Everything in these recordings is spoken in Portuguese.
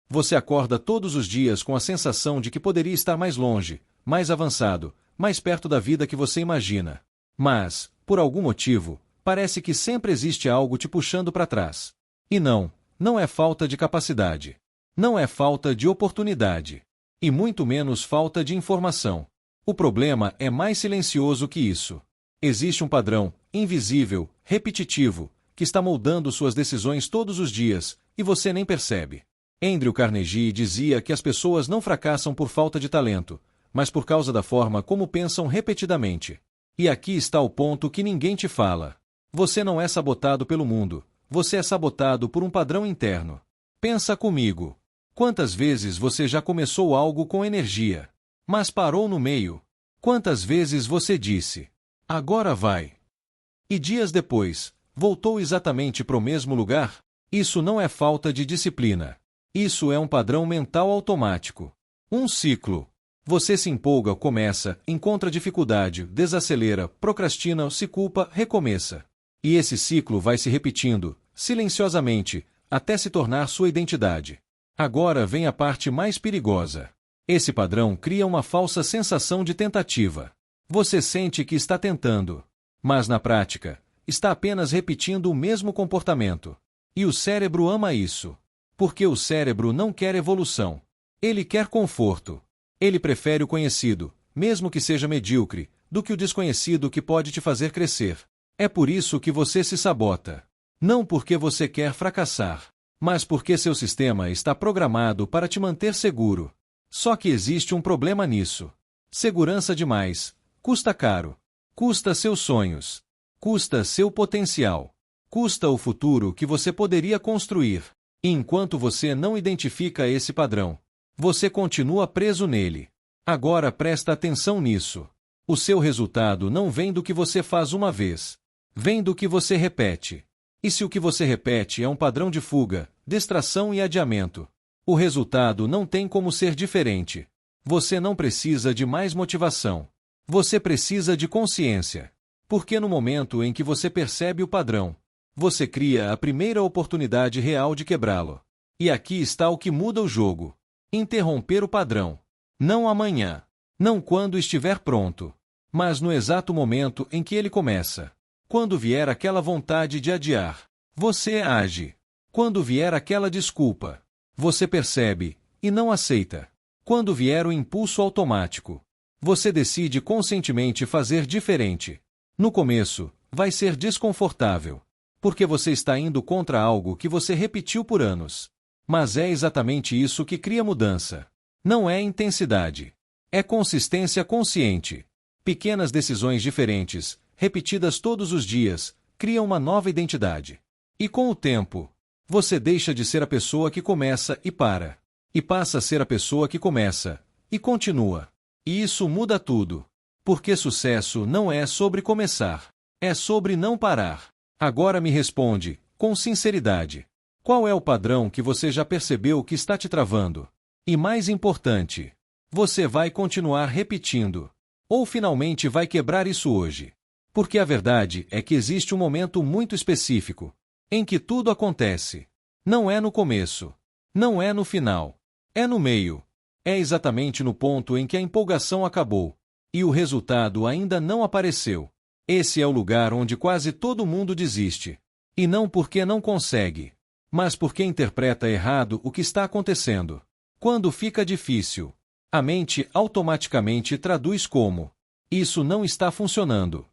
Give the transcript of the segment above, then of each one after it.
Você acorda todos os dias com a sensação de que poderia estar mais longe, mais avançado, mais perto da vida que você imagina. Mas, por algum motivo, parece que sempre existe algo te puxando para trás. E não é falta de capacidade. Não é falta de oportunidade. E muito menos falta de informação. O problema é mais silencioso que isso. Existe um padrão, invisível, repetitivo, que está moldando suas decisões todos os dias, e você nem percebe. Andrew Carnegie dizia que as pessoas não fracassam por falta de talento, mas por causa da forma como pensam repetidamente. E aqui está o ponto que ninguém te fala. Você não é sabotado pelo mundo, você é sabotado por um padrão interno. Pensa comigo. Quantas vezes você já começou algo com energia, mas parou no meio? Quantas vezes você disse, agora vai? E dias depois, voltou exatamente para o mesmo lugar? Isso não é falta de disciplina. Isso é um padrão mental automático. Um ciclo. Você se empolga, começa, encontra dificuldade, desacelera, procrastina, se culpa, recomeça. E esse ciclo vai se repetindo, silenciosamente, até se tornar sua identidade. Agora vem a parte mais perigosa. Esse padrão cria uma falsa sensação de tentativa. Você sente que está tentando, mas na prática, está apenas repetindo o mesmo comportamento. E o cérebro ama isso. Porque o cérebro não quer evolução. Ele quer conforto. Ele prefere o conhecido, mesmo que seja medíocre, do que o desconhecido que pode te fazer crescer. É por isso que você se sabota. Não porque você quer fracassar, mas porque seu sistema está programado para te manter seguro. Só que existe um problema nisso. Segurança demais. Custa caro. Custa seus sonhos. Custa seu potencial. Custa o futuro que você poderia construir. E enquanto você não identifica esse padrão, você continua preso nele. Agora presta atenção nisso. O seu resultado não vem do que você faz uma vez. Vem do que você repete. E se o que você repete é um padrão de fuga, distração e adiamento, o resultado não tem como ser diferente. Você não precisa de mais motivação. Você precisa de consciência. Porque no momento em que você percebe o padrão, você cria a primeira oportunidade real de quebrá-lo. E aqui está o que muda o jogo. Interromper o padrão. Não amanhã. Não quando estiver pronto. Mas no exato momento em que ele começa. Quando vier aquela vontade de adiar, você age. Quando vier aquela desculpa, você percebe, e não aceita. Quando vier o impulso automático, você decide conscientemente fazer diferente. No começo, vai ser desconfortável. Porque você está indo contra algo que você repetiu por anos. Mas é exatamente isso que cria mudança. Não é intensidade. É consistência consciente. Pequenas decisões diferentes, repetidas todos os dias, criam uma nova identidade. E com o tempo, você deixa de ser a pessoa que começa e para. E passa a ser a pessoa que começa e continua. E isso muda tudo. Porque sucesso não é sobre começar. É sobre não parar. Agora me responde, com sinceridade. Qual é o padrão que você já percebeu que está te travando? E mais importante, você vai continuar repetindo? Ou finalmente vai quebrar isso hoje? Porque a verdade é que existe um momento muito específico, em que tudo acontece. Não é no começo. Não é no final. É no meio. É exatamente no ponto em que a empolgação acabou. E o resultado ainda não apareceu. Esse é o lugar onde quase todo mundo desiste. E não porque não consegue, mas porque interpreta errado o que está acontecendo. Quando fica difícil, a mente automaticamente traduz como: isso não está funcionando.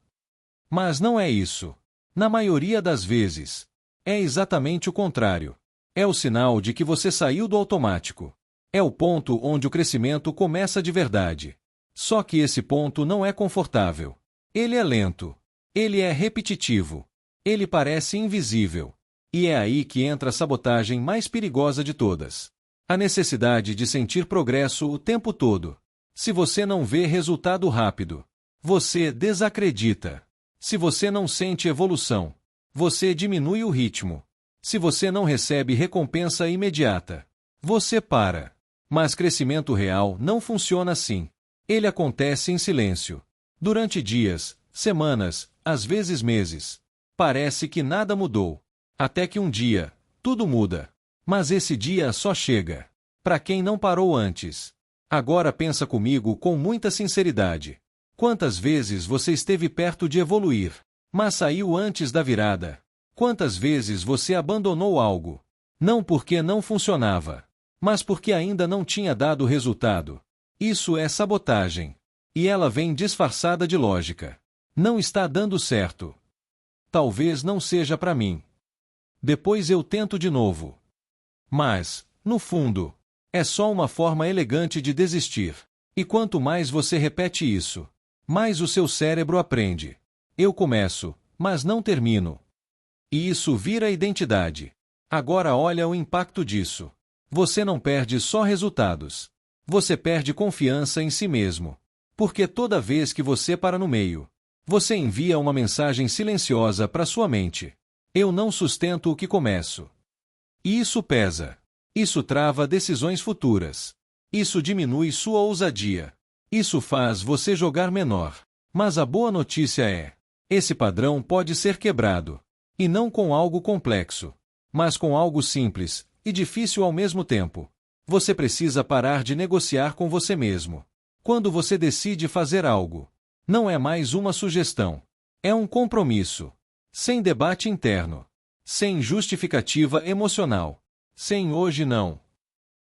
Mas não é isso. Na maioria das vezes, é exatamente o contrário. É o sinal de que você saiu do automático. É o ponto onde o crescimento começa de verdade. Só que esse ponto não é confortável. Ele é lento. Ele é repetitivo. Ele parece invisível. E é aí que entra a sabotagem mais perigosa de todas. A necessidade de sentir progresso o tempo todo. Se você não vê resultado rápido, você desacredita. Se você não sente evolução, você diminui o ritmo. Se você não recebe recompensa imediata, você para. Mas crescimento real não funciona assim. Ele acontece em silêncio. Durante dias, semanas, às vezes meses. Parece que nada mudou. Até que um dia, tudo muda. Mas esse dia só chega Para quem não parou antes. Agora pensa comigo com muita sinceridade. Quantas vezes você esteve perto de evoluir, mas saiu antes da virada? Quantas vezes você abandonou algo? Não porque não funcionava, mas porque ainda não tinha dado resultado. Isso é sabotagem. E ela vem disfarçada de lógica. Não está dando certo. Talvez não seja para mim. Depois eu tento de novo. Mas, no fundo, é só uma forma elegante de desistir. E quanto mais você repete isso, mais o seu cérebro aprende. Eu começo, mas não termino. E isso vira identidade. Agora olha o impacto disso. Você não perde só resultados. Você perde confiança em si mesmo. Porque toda vez que você para no meio, você envia uma mensagem silenciosa para sua mente. Eu não sustento o que começo. E isso pesa. Isso trava decisões futuras. Isso diminui sua ousadia. Isso faz você jogar menor. Mas a boa notícia é: esse padrão pode ser quebrado. E não com algo complexo, mas com algo simples e difícil ao mesmo tempo. Você precisa parar de negociar com você mesmo. Quando você decide fazer algo, não é mais uma sugestão. É um compromisso. Sem debate interno. Sem justificativa emocional. Sem hoje não.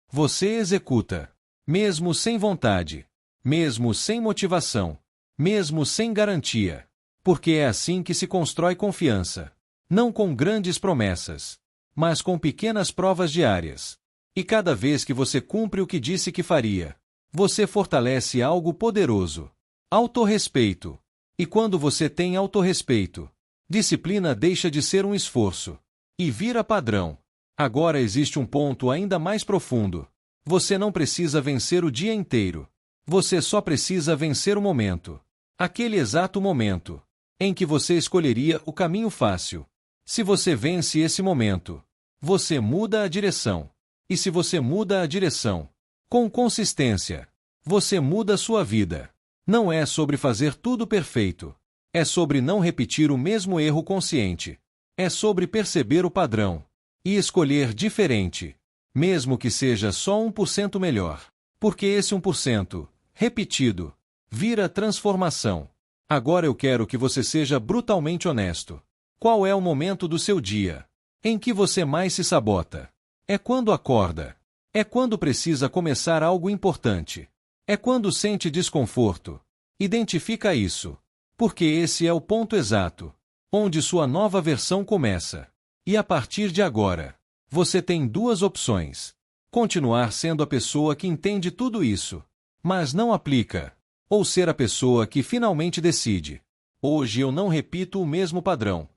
Você executa. Mesmo sem vontade. Mesmo sem motivação. Mesmo sem garantia. Porque é assim que se constrói confiança. Não com grandes promessas, mas com pequenas provas diárias. E cada vez que você cumpre o que disse que faria, você fortalece algo poderoso. Autorrespeito. E quando você tem autorrespeito, disciplina deixa de ser um esforço e vira padrão. Agora existe um ponto ainda mais profundo. Você não precisa vencer o dia inteiro. Você só precisa vencer o momento. Aquele exato momento em que você escolheria o caminho fácil. Se você vence esse momento, você muda a direção. E se você muda a direção, com consistência, você muda sua vida. Não é sobre fazer tudo perfeito. É sobre não repetir o mesmo erro consciente. É sobre perceber o padrão e escolher diferente, mesmo que seja só 1% melhor. Porque esse 1%, repetido, vira transformação. Agora eu quero que você seja brutalmente honesto. Qual é o momento do seu dia em que você mais se sabota? É quando acorda. É quando precisa começar algo importante. É quando sente desconforto. Identifica isso. Porque esse é o ponto exato onde sua nova versão começa. E a partir de agora, você tem duas opções. Continuar sendo a pessoa que entende tudo isso, mas não aplica. Ou ser a pessoa que finalmente decide: hoje eu não repito o mesmo padrão.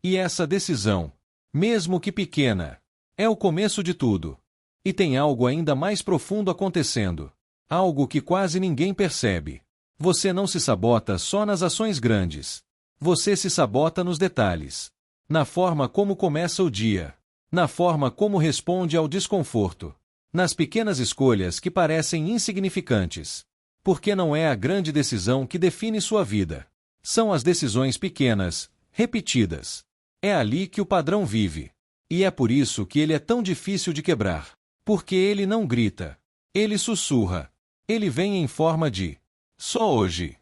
E essa decisão, mesmo que pequena, é o começo de tudo. E tem algo ainda mais profundo acontecendo. Algo que quase ninguém percebe. Você não se sabota só nas ações grandes. Você se sabota nos detalhes. Na forma como começa o dia. Na forma como responde ao desconforto. Nas pequenas escolhas que parecem insignificantes. Porque não é a grande decisão que define sua vida. São as decisões pequenas, repetidas. É ali que o padrão vive. E é por isso que ele é tão difícil de quebrar. Porque ele não grita. Ele sussurra. Ele vem em forma de: só hoje.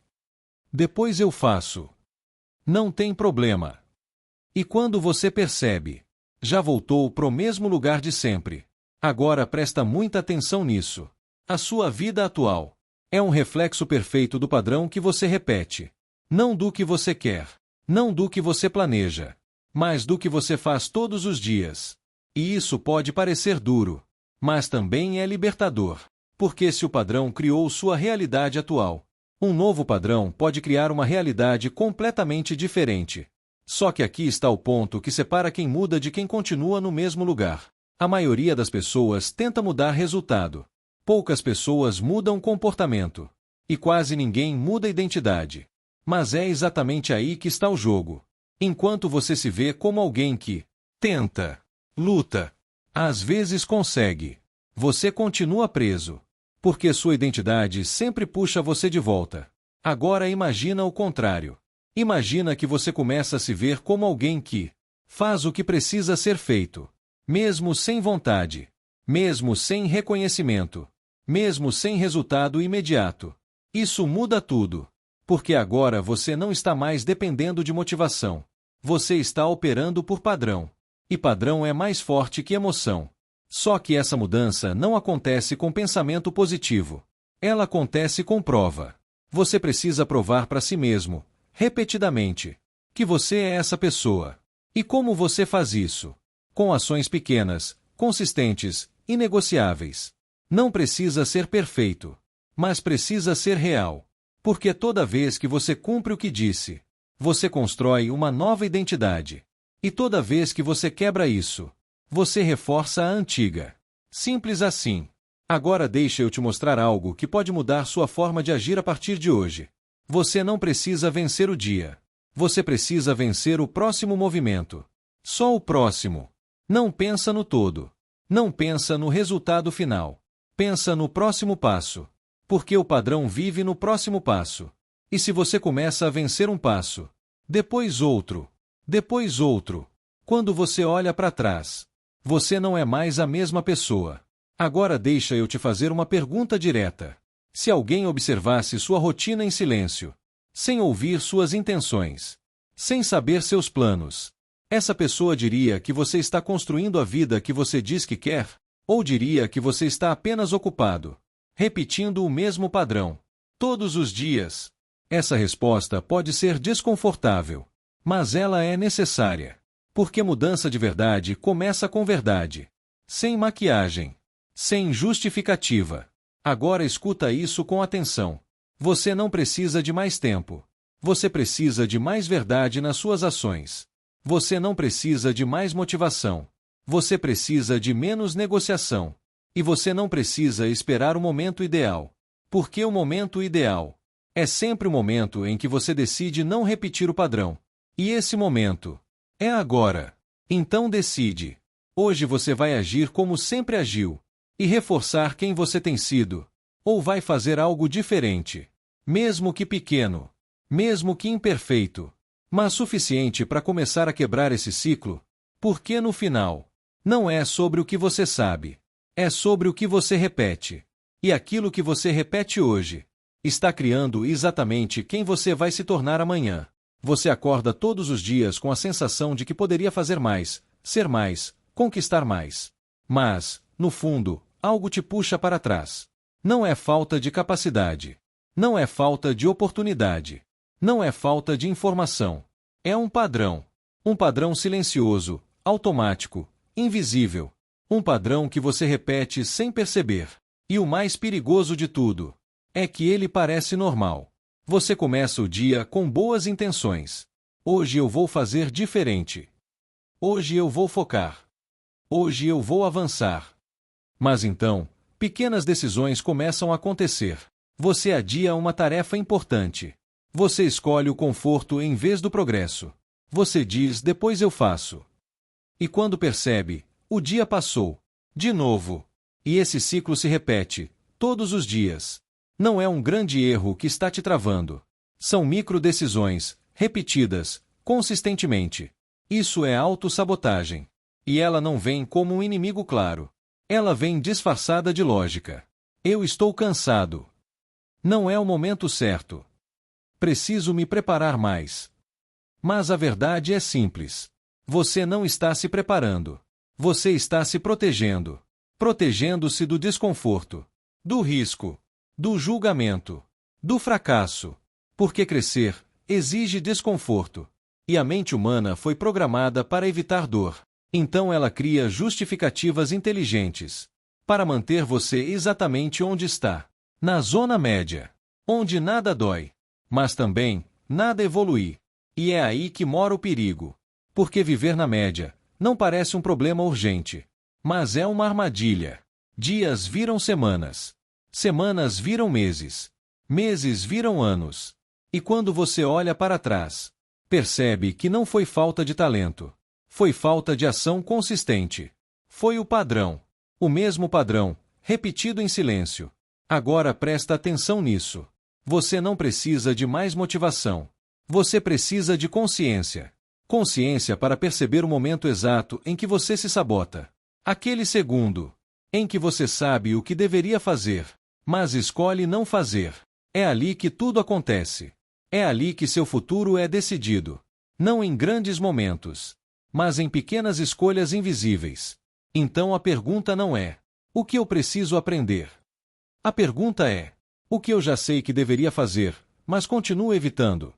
Depois eu faço. Não tem problema. E quando você percebe, já voltou pro mesmo lugar de sempre. Agora presta muita atenção nisso. A sua vida atual é um reflexo perfeito do padrão que você repete. Não do que você quer. Não do que você planeja. Mas do que você faz todos os dias. E isso pode parecer duro. Mas também é libertador. Porque se o padrão criou sua realidade atual, um novo padrão pode criar uma realidade completamente diferente. Só que aqui está o ponto que separa quem muda de quem continua no mesmo lugar. A maioria das pessoas tenta mudar resultado. Poucas pessoas mudam comportamento. E quase ninguém muda identidade. Mas é exatamente aí que está o jogo. Enquanto você se vê como alguém que tenta, luta, às vezes consegue, você continua preso. Porque sua identidade sempre puxa você de volta. Agora imagina o contrário. Imagina que você começa a se ver como alguém que faz o que precisa ser feito, mesmo sem vontade, mesmo sem reconhecimento, mesmo sem resultado imediato. Isso muda tudo. Porque agora você não está mais dependendo de motivação. Você está operando por padrão. E padrão é mais forte que emoção. Só que essa mudança não acontece com pensamento positivo. Ela acontece com prova. Você precisa provar para si mesmo, repetidamente, que você é essa pessoa. E como você faz isso? Com ações pequenas, consistentes, inegociáveis. Não precisa ser perfeito, mas precisa ser real. Porque toda vez que você cumpre o que disse, você constrói uma nova identidade. E toda vez que você quebra isso, você reforça a antiga. Simples assim. Agora deixa eu te mostrar algo que pode mudar sua forma de agir a partir de hoje. Você não precisa vencer o dia. Você precisa vencer o próximo movimento. Só o próximo. Não pensa no todo. Não pensa no resultado final. Pensa no próximo passo. Porque o padrão vive no próximo passo. E se você começa a vencer um passo, depois outro, quando você olha para trás, você não é mais a mesma pessoa. Agora deixa eu te fazer uma pergunta direta. Se alguém observasse sua rotina em silêncio, sem ouvir suas intenções, sem saber seus planos, essa pessoa diria que você está construindo a vida que você diz que quer? Ou diria que você está apenas ocupado, repetindo o mesmo padrão, todos os dias? Essa resposta pode ser desconfortável, mas ela é necessária. Porque mudança de verdade começa com verdade. Sem maquiagem. Sem justificativa. Agora escuta isso com atenção. Você não precisa de mais tempo. Você precisa de mais verdade nas suas ações. Você não precisa de mais motivação. Você precisa de menos negociação. E você não precisa esperar o momento ideal. Porque o momento ideal é sempre o momento em que você decide não repetir o padrão. E esse momento é agora. Então decide. Hoje você vai agir como sempre agiu. E reforçar quem você tem sido. Ou vai fazer algo diferente. Mesmo que pequeno. Mesmo que imperfeito. Mas suficiente para começar a quebrar esse ciclo. Porque no final, não é sobre o que você sabe. É sobre o que você repete. E aquilo que você repete hoje está criando exatamente quem você vai se tornar amanhã. Você acorda todos os dias com a sensação de que poderia fazer mais, ser mais, conquistar mais. Mas, no fundo, algo te puxa para trás. Não é falta de capacidade. Não é falta de oportunidade. Não é falta de informação. É um padrão. Um padrão silencioso, automático, invisível. Um padrão que você repete sem perceber. E o mais perigoso de tudo é que ele parece normal. Você começa o dia com boas intenções. Hoje eu vou fazer diferente. Hoje eu vou focar. Hoje eu vou avançar. Mas então, pequenas decisões começam a acontecer. Você adia uma tarefa importante. Você escolhe o conforto em vez do progresso. Você diz, depois eu faço. E quando percebe, o dia passou. De novo. E esse ciclo se repete, todos os dias. Não é um grande erro que está te travando. São microdecisões, repetidas, consistentemente. Isso é autossabotagem. E ela não vem como um inimigo claro. Ela vem disfarçada de lógica. Eu estou cansado. Não é o momento certo. Preciso me preparar mais. Mas a verdade é simples. Você não está se preparando. Você está se protegendo. Protegendo-se do desconforto, do risco, do julgamento, do fracasso. Porque crescer exige desconforto. E a mente humana foi programada para evitar dor. Então ela cria justificativas inteligentes para manter você exatamente onde está. Na zona média. Onde nada dói. Mas também, nada evolui. E é aí que mora o perigo. Porque viver na média não parece um problema urgente. Mas é uma armadilha. Dias viram semanas. Semanas viram meses. Meses viram anos. E quando você olha para trás, percebe que não foi falta de talento. Foi falta de ação consistente. Foi o padrão. O mesmo padrão, repetido em silêncio. Agora presta atenção nisso. Você não precisa de mais motivação. Você precisa de consciência. Consciência para perceber o momento exato em que você se sabota. Aquele segundo. em que você sabe o que deveria fazer, mas escolhe não fazer. É ali que tudo acontece. É ali que seu futuro é decidido. Não em grandes momentos, mas em pequenas escolhas invisíveis. Então a pergunta não é: o que eu preciso aprender? A pergunta é: o que eu já sei que deveria fazer, mas continuo evitando?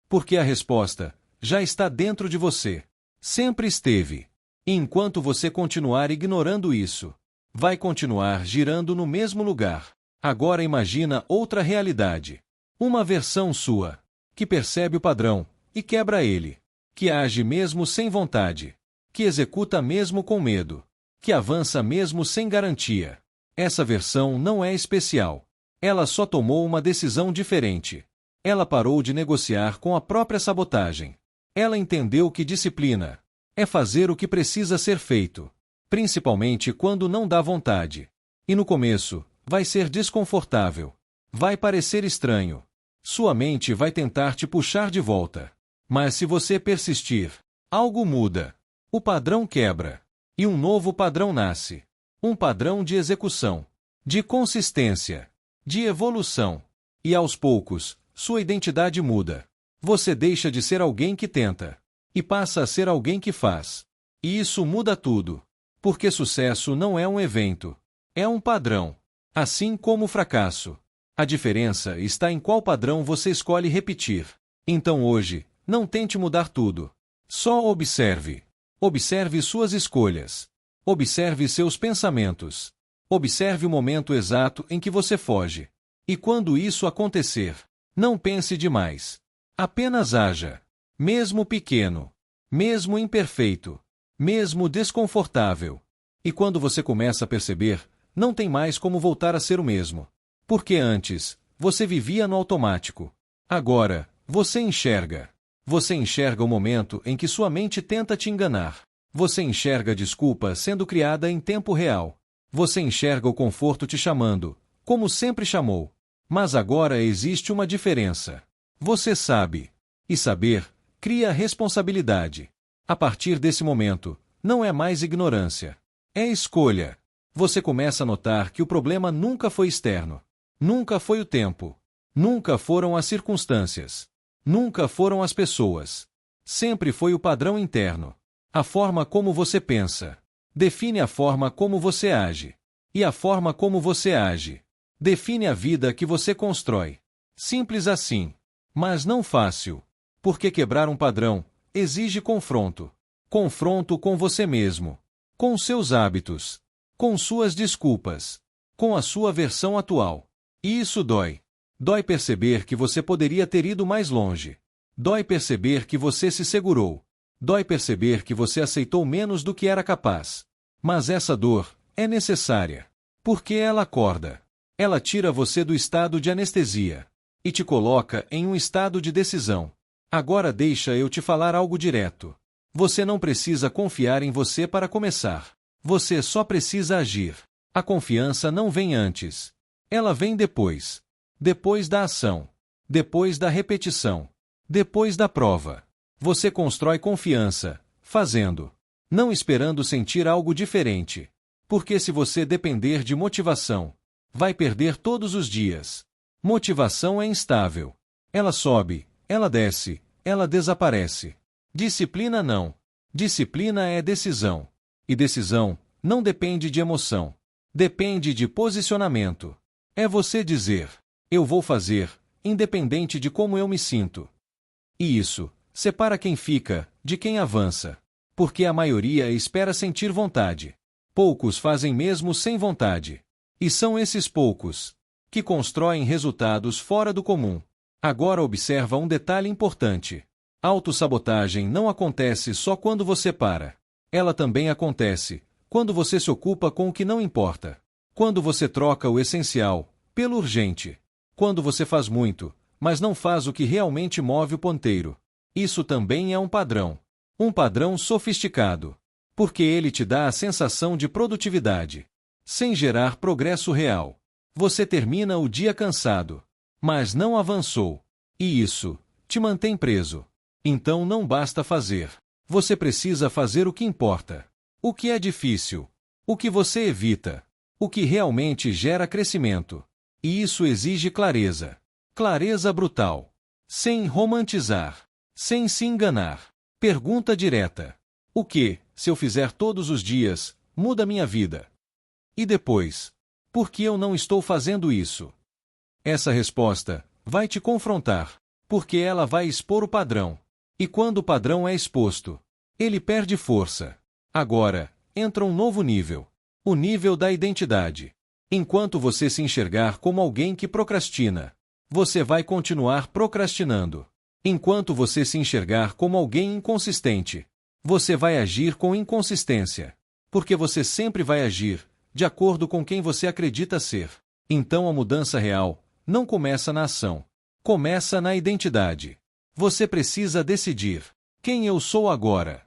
Porque a resposta já está dentro de você. Sempre esteve. E enquanto você continuar ignorando isso, vai continuar girando no mesmo lugar. Agora imagina outra realidade. Uma versão sua, que percebe o padrão e quebra ele, que age mesmo sem vontade, que executa mesmo com medo, que avança mesmo sem garantia. Essa versão não é especial. Ela só tomou uma decisão diferente. Ela parou de negociar com a própria sabotagem. Ela entendeu que disciplina é fazer o que precisa ser feito, principalmente quando não dá vontade. E no começo, vai ser desconfortável. Vai parecer estranho. Sua mente vai tentar te puxar de volta. Mas se você persistir, algo muda. O padrão quebra. E um novo padrão nasce. Um padrão de execução, de consistência, de evolução. E aos poucos, sua identidade muda. Você deixa de ser alguém que tenta e passa a ser alguém que faz. E isso muda tudo. Porque sucesso não é um evento. É um padrão. Assim como o fracasso. A diferença está em qual padrão você escolhe repetir. Então hoje, não tente mudar tudo. Só observe. Observe suas escolhas. Observe seus pensamentos. Observe o momento exato em que você foge. E quando isso acontecer, não pense demais. Apenas haja. Mesmo pequeno. Mesmo imperfeito. Mesmo desconfortável. E quando você começa a perceber, não tem mais como voltar a ser o mesmo. Porque antes, você vivia no automático. Agora, você enxerga. Você enxerga o momento em que sua mente tenta te enganar. Você enxerga a desculpa sendo criada em tempo real. Você enxerga o conforto te chamando, como sempre chamou. Mas agora existe uma diferença. Você sabe. E saber cria responsabilidade. A partir desse momento, não é mais ignorância. É escolha. Você começa a notar que o problema nunca foi externo. Nunca foi o tempo. Nunca foram as circunstâncias. Nunca foram as pessoas. Sempre foi o padrão interno. A forma como você pensa define a forma como você age. E a forma como você age define a vida que você constrói. Simples assim. Mas não fácil. Porque quebrar um padrão exige confronto. Confronto com você mesmo. Com seus hábitos. Com suas desculpas. Com a sua versão atual. E isso dói. Dói perceber que você poderia ter ido mais longe. Dói perceber que você se segurou. Dói perceber que você aceitou menos do que era capaz. Mas essa dor é necessária. Porque ela acorda. Ela tira você do estado de anestesia e te coloca em um estado de decisão. Agora deixa eu te falar algo direto. Você não precisa confiar em você para começar. Você só precisa agir. A confiança não vem antes. Ela vem depois. Depois da ação. Depois da repetição. Depois da prova. Você constrói confiança, fazendo. Não esperando sentir algo diferente. Porque se você depender de motivação, vai perder todos os dias. Motivação é instável. Ela sobe, ela desce, ela desaparece. Disciplina não. Disciplina é decisão. E decisão não depende de emoção. Depende de posicionamento. É você dizer: eu vou fazer, independente de como eu me sinto. E isso separa quem fica de quem avança. Porque a maioria espera sentir vontade. Poucos fazem mesmo sem vontade. E são esses poucos que constroem resultados fora do comum. Agora observa um detalhe importante. Autossabotagem não acontece só quando você para. Ela também acontece quando você se ocupa com o que não importa. Quando você troca o essencial pelo urgente. Quando você faz muito, mas não faz o que realmente move o ponteiro. Isso também é um padrão. Um padrão sofisticado. Porque ele te dá a sensação de produtividade, sem gerar progresso real. Você termina o dia cansado, mas não avançou. E isso te mantém preso. Então não basta fazer. Você precisa fazer o que importa. O que é difícil. O que você evita. O que realmente gera crescimento. E isso exige clareza. Clareza brutal. Sem romantizar. Sem se enganar. Pergunta direta. O que, se eu fizer todos os dias, muda minha vida? E depois? Por que eu não estou fazendo isso? Essa resposta vai te confrontar, porque ela vai expor o padrão. E quando o padrão é exposto, ele perde força. Agora, entra um novo nível. O nível da identidade. Enquanto você se enxergar como alguém que procrastina, você vai continuar procrastinando. Enquanto você se enxergar como alguém inconsistente, você vai agir com inconsistência. Porque você sempre vai agir de acordo com quem você acredita ser. Então a mudança real não começa na ação. Começa na identidade. Você precisa decidir quem eu sou agora.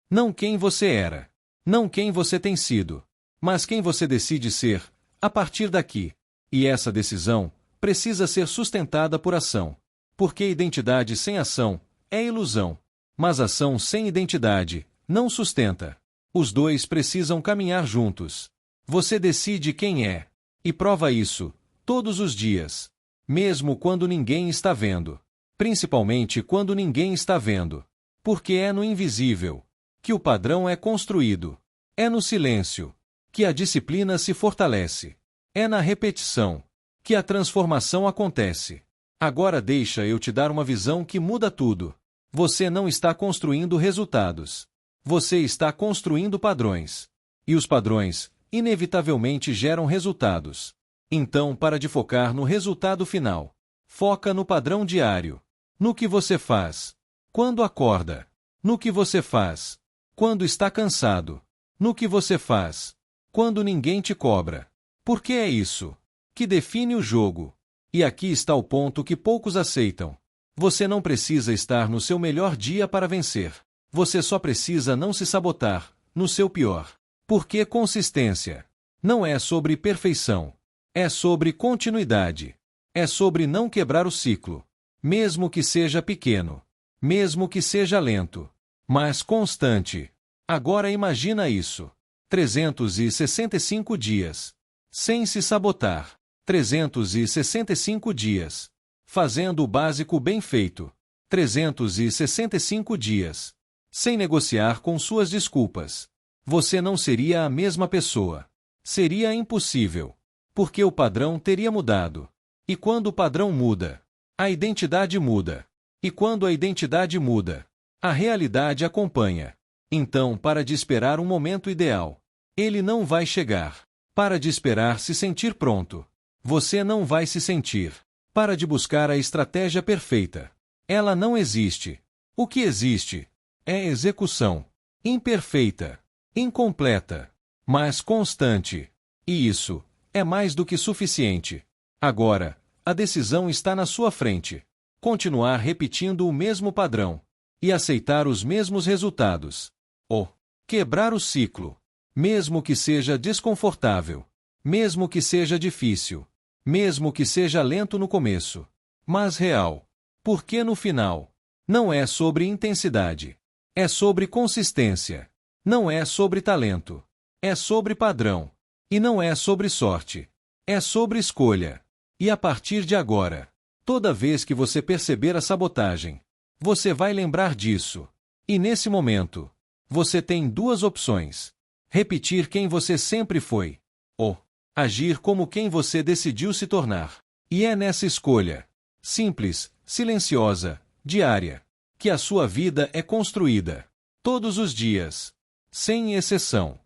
Não quem você era. Não quem você tem sido. Mas quem você decide ser a partir daqui. E essa decisão precisa ser sustentada por ação. Porque identidade sem ação é ilusão. Mas ação sem identidade não sustenta. Os dois precisam caminhar juntos. Você decide quem é. E prova isso todos os dias. Mesmo quando ninguém está vendo. Principalmente quando ninguém está vendo. Porque é no invisível que o padrão é construído. É no silêncio que a disciplina se fortalece. É na repetição que a transformação acontece. Agora deixa eu te dar uma visão que muda tudo. Você não está construindo resultados. Você está construindo padrões. E os padrões, inevitavelmente, geram resultados. Então, para de focar no resultado final. Foca no padrão diário. No que você faz quando acorda. No que você faz quando está cansado. No que você faz quando ninguém te cobra. Porque é isso que define o jogo. E aqui está o ponto que poucos aceitam. Você não precisa estar no seu melhor dia para vencer. Você só precisa não se sabotar no seu pior. Porque consistência não é sobre perfeição. É sobre continuidade. É sobre não quebrar o ciclo. Mesmo que seja pequeno. Mesmo que seja lento. Mas constante. Agora imagina isso. 365 dias. Sem se sabotar. 365 dias. Fazendo o básico bem feito. 365 dias. Sem negociar com suas desculpas. Você não seria a mesma pessoa. Seria impossível. Porque o padrão teria mudado. E quando o padrão muda, a identidade muda. E quando a identidade muda, a realidade acompanha. Então, para de esperar um momento ideal. Ele não vai chegar. Para de esperar se sentir pronto. Você não vai se sentir. Para de buscar a estratégia perfeita. Ela não existe. O que existe é execução. Imperfeita. Incompleta. Mas constante. E isso é mais do que suficiente. Agora, a decisão está na sua frente. Continuar repetindo o mesmo padrão. E aceitar os mesmos resultados. Ou quebrar o ciclo. Mesmo que seja desconfortável. Mesmo que seja difícil. Mesmo que seja lento no começo. Mas real. Porque no final, não é sobre intensidade. É sobre consistência. Não é sobre talento. É sobre padrão. E não é sobre sorte. É sobre escolha. E a partir de agora, toda vez que você perceber a sabotagem, você vai lembrar disso. E nesse momento, você tem duas opções. Repetir quem você sempre foi. Ou agir como quem você decidiu se tornar. E é nessa escolha, simples, silenciosa, diária, que a sua vida é construída. Todos os dias. Sem exceção.